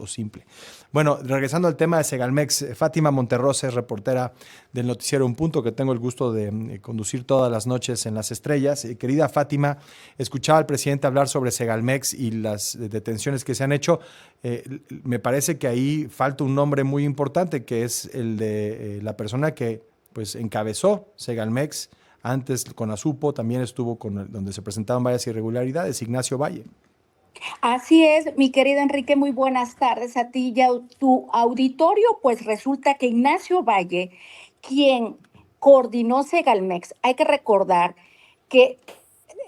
o simple. Bueno, regresando al tema de Segalmex, Fátima Monterrosa es reportera del noticiero Un Punto, que tengo el gusto de conducir todas las noches en Las Estrellas. Querida Fátima, escuchaba al presidente hablar sobre Segalmex y las detenciones que se han hecho. Me parece que ahí falta un nombre muy importante, que es el de la persona que pues encabezó Segalmex. Antes con Asupo también estuvo donde se presentaban varias irregularidades, Ignacio Valle. Así es, mi querido Enrique, muy buenas tardes a ti y a tu auditorio. Pues resulta que Ignacio Valle, quien coordinó Segalmex, hay que recordar que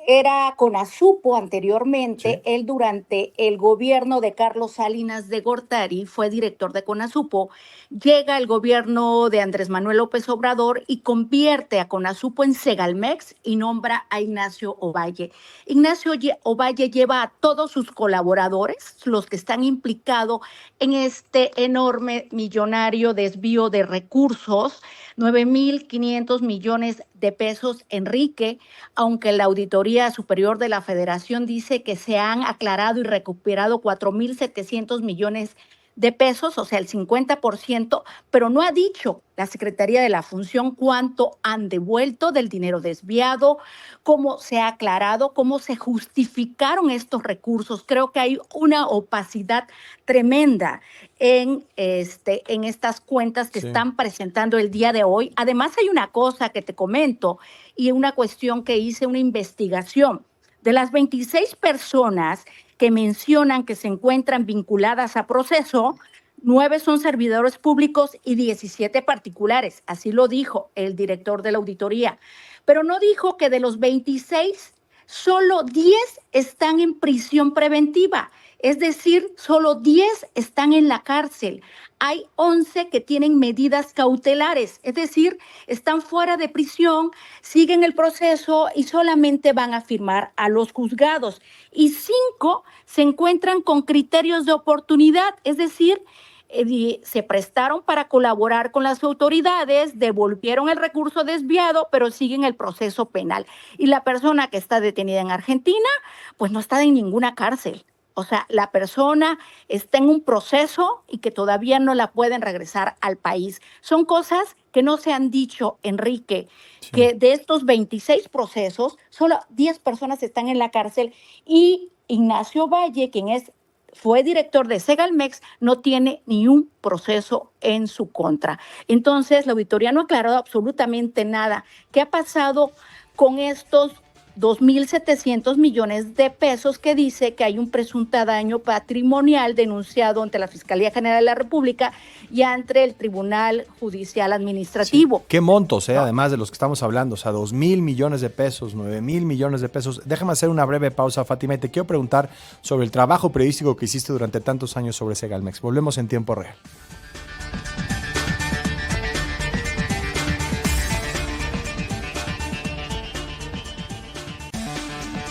era Conasupo anteriormente. Sí. Él durante el gobierno de Carlos Salinas de Gortari fue director de Conasupo. Llega el gobierno de Andrés Manuel López Obrador y convierte a Conasupo en Segalmex y nombra a Ignacio Ovalle. Ignacio Ovalle lleva a todos sus colaboradores, los que están implicados en este enorme millonario desvío de recursos, 9.500 millones de pesos, Enrique, aunque la Auditoría Superior de la Federación dice que se han aclarado y recuperado 4.700 millones de pesos, o sea, el 50%, pero no ha dicho la Secretaría de la Función cuánto han devuelto del dinero desviado, cómo se ha aclarado, cómo se justificaron estos recursos. Creo que hay una opacidad tremenda en estas cuentas que están presentando el día de hoy. Además, hay una cosa que te comento y una cuestión que hice una investigación. De las 26 personas que mencionan que se encuentran vinculadas a proceso, 9 son servidores públicos y 17 particulares. Así lo dijo el director de la auditoría. Pero no dijo que de los 26, solo 10 están en prisión preventiva. Es decir, solo 10 están en la cárcel. Hay 11 que tienen medidas cautelares, es decir, están fuera de prisión, siguen el proceso y solamente van a firmar a los juzgados. Y 5 se encuentran con criterios de oportunidad, es decir, se prestaron para colaborar con las autoridades, devolvieron el recurso desviado, pero siguen el proceso penal. Y la persona que está detenida en Argentina, pues no está en ninguna cárcel. O sea, la persona está en un proceso y que todavía no la pueden regresar al país. Son cosas que no se han dicho, Enrique, que de estos 26 procesos, solo 10 personas están en la cárcel y Ignacio Valle, fue director de Segalmex, no tiene ni un proceso en su contra. Entonces, la auditoría no ha aclarado absolutamente nada. ¿Qué ha pasado con estos 2.700 millones de pesos que dice que hay un presunto daño patrimonial denunciado ante la Fiscalía General de la República y ante el Tribunal Judicial Administrativo? Sí. ¿Qué montos, además de los que estamos hablando? O sea, 2.000 millones de pesos, 9.000 millones de pesos. Déjame hacer una breve pausa, Fátima, y te quiero preguntar sobre el trabajo periodístico que hiciste durante tantos años sobre Segalmex. Volvemos en tiempo real.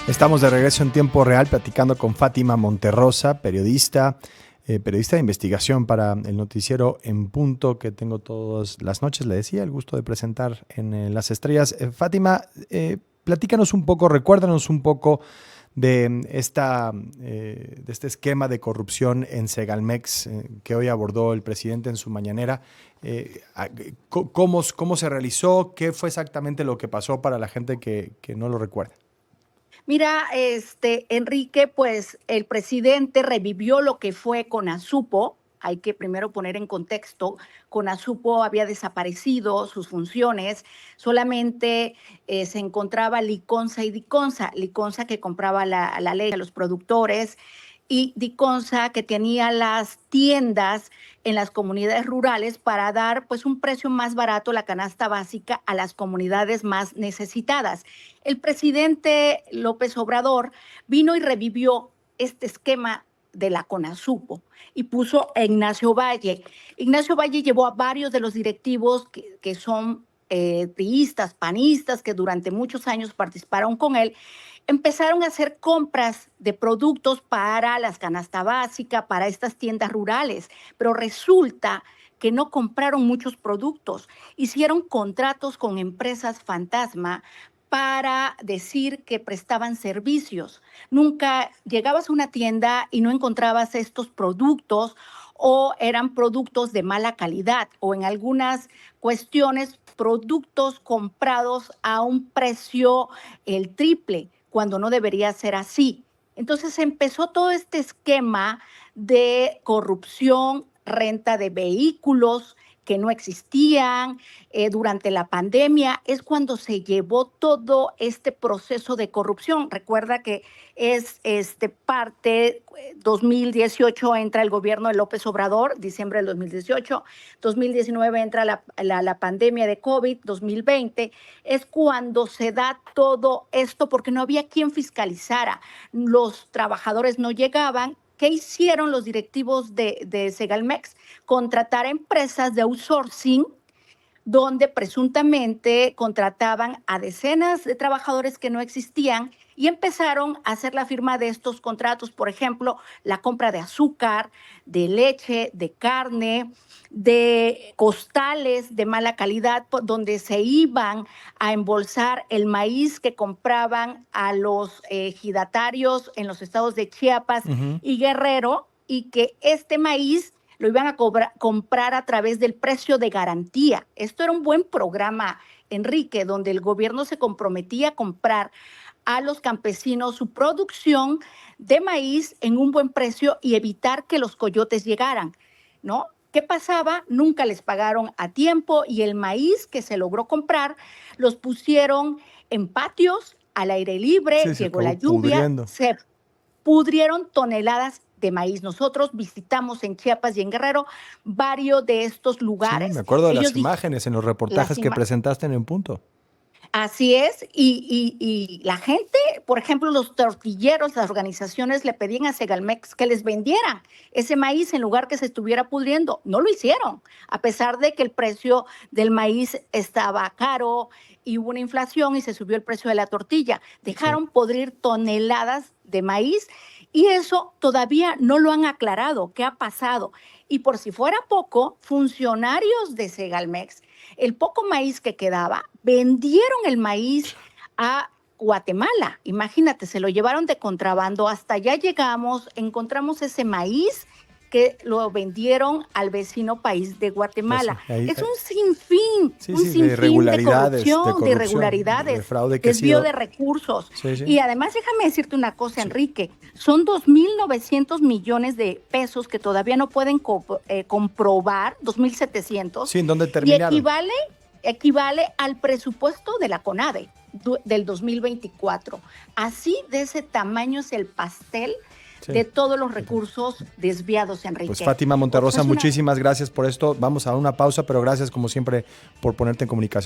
Estamos de regreso en tiempo real platicando con Fátima Monterrosa, periodista de investigación para el noticiero En Punto que tengo todas las noches, le decía, el gusto de presentar en Las Estrellas. Fátima, platícanos un poco, recuérdanos un poco de este esquema de corrupción en Segalmex que hoy abordó el presidente en su mañanera. ¿Cómo se realizó? ¿Qué fue exactamente lo que pasó para la gente que no lo recuerda? Mira, Enrique, pues el presidente revivió lo que fue Conasupo. Hay que primero poner en contexto, Conasupo había desaparecido sus funciones, solamente se encontraba Liconza y Diconsa. Liconza que compraba la leche a los productores y Diconsa que tenía las tiendas en las comunidades rurales para dar pues un precio más barato la canasta básica a las comunidades más necesitadas. El presidente López Obrador vino y revivió este esquema de la Conasupo y puso a Ignacio Valle. Ignacio Valle llevó a varios de los directivos que son priistas, panistas, que durante muchos años participaron con él, empezaron a hacer compras de productos para las canastas básicas, para estas tiendas rurales, pero resulta que no compraron muchos productos, hicieron contratos con empresas fantasma para decir que prestaban servicios. Nunca llegabas a una tienda y no encontrabas estos productos o eran productos de mala calidad o en algunas cuestiones productos comprados a un precio el triple, cuando no debería ser así. Entonces empezó todo este esquema de corrupción, renta de vehículos que no existían. Durante la pandemia es cuando se llevó todo este proceso de corrupción. Recuerda que es parte, 2018 entra el gobierno de López Obrador, diciembre del 2018, 2019 entra la pandemia de COVID, 2020, es cuando se da todo esto porque no había quien fiscalizara, los trabajadores no llegaban. ¿Qué hicieron los directivos de Segalmex? Contratar empresas de outsourcing donde presuntamente contrataban a decenas de trabajadores que no existían y empezaron a hacer la firma de estos contratos, por ejemplo, la compra de azúcar, de leche, de carne, de costales de mala calidad, donde se iban a embolsar el maíz que compraban a los ejidatarios en los estados de Chiapas y Guerrero, y que este maíz lo iban a comprar a través del precio de garantía. Esto era un buen programa, Enrique, donde el gobierno se comprometía a comprar a los campesinos su producción de maíz en un buen precio y evitar que los coyotes llegaran, ¿no? ¿Qué pasaba? Nunca les pagaron a tiempo y el maíz que se logró comprar los pusieron en patios al aire libre, llegó la lluvia, se pudrieron toneladas de maíz. Nosotros visitamos en Chiapas y en Guerrero varios de estos lugares. Sí, me acuerdo de las imágenes en los reportajes que presentaste en Punto. Así es, y la gente, por ejemplo, los tortilleros, las organizaciones le pedían a Segalmex que les vendieran ese maíz en lugar que se estuviera pudriendo. No lo hicieron, a pesar de que el precio del maíz estaba caro y hubo una inflación y se subió el precio de la tortilla. Dejaron podrir toneladas de maíz y eso todavía no lo han aclarado. ¿Qué ha pasado? Y por si fuera poco, funcionarios de Segalmex, el poco maíz que quedaba, vendieron el maíz a Guatemala. Imagínate, se lo llevaron de contrabando. Hasta allá llegamos, encontramos ese maíz que lo vendieron al vecino país de Guatemala. Es un sinfín de corrupción, de irregularidades, de fraude, desvío de recursos. Y además, déjame decirte una cosa, Enrique, son 2.900 millones de pesos que todavía no pueden comprobar, 2.700. Sí, ¿en dónde terminaron? Y equivale al presupuesto de la CONADE del 2024. Así de ese tamaño es el pastel de todos los recursos desviados, Enrique. Pues Fátima Monterrosa, muchísimas gracias por esto. Vamos a una pausa, pero gracias como siempre por ponerte en comunicación.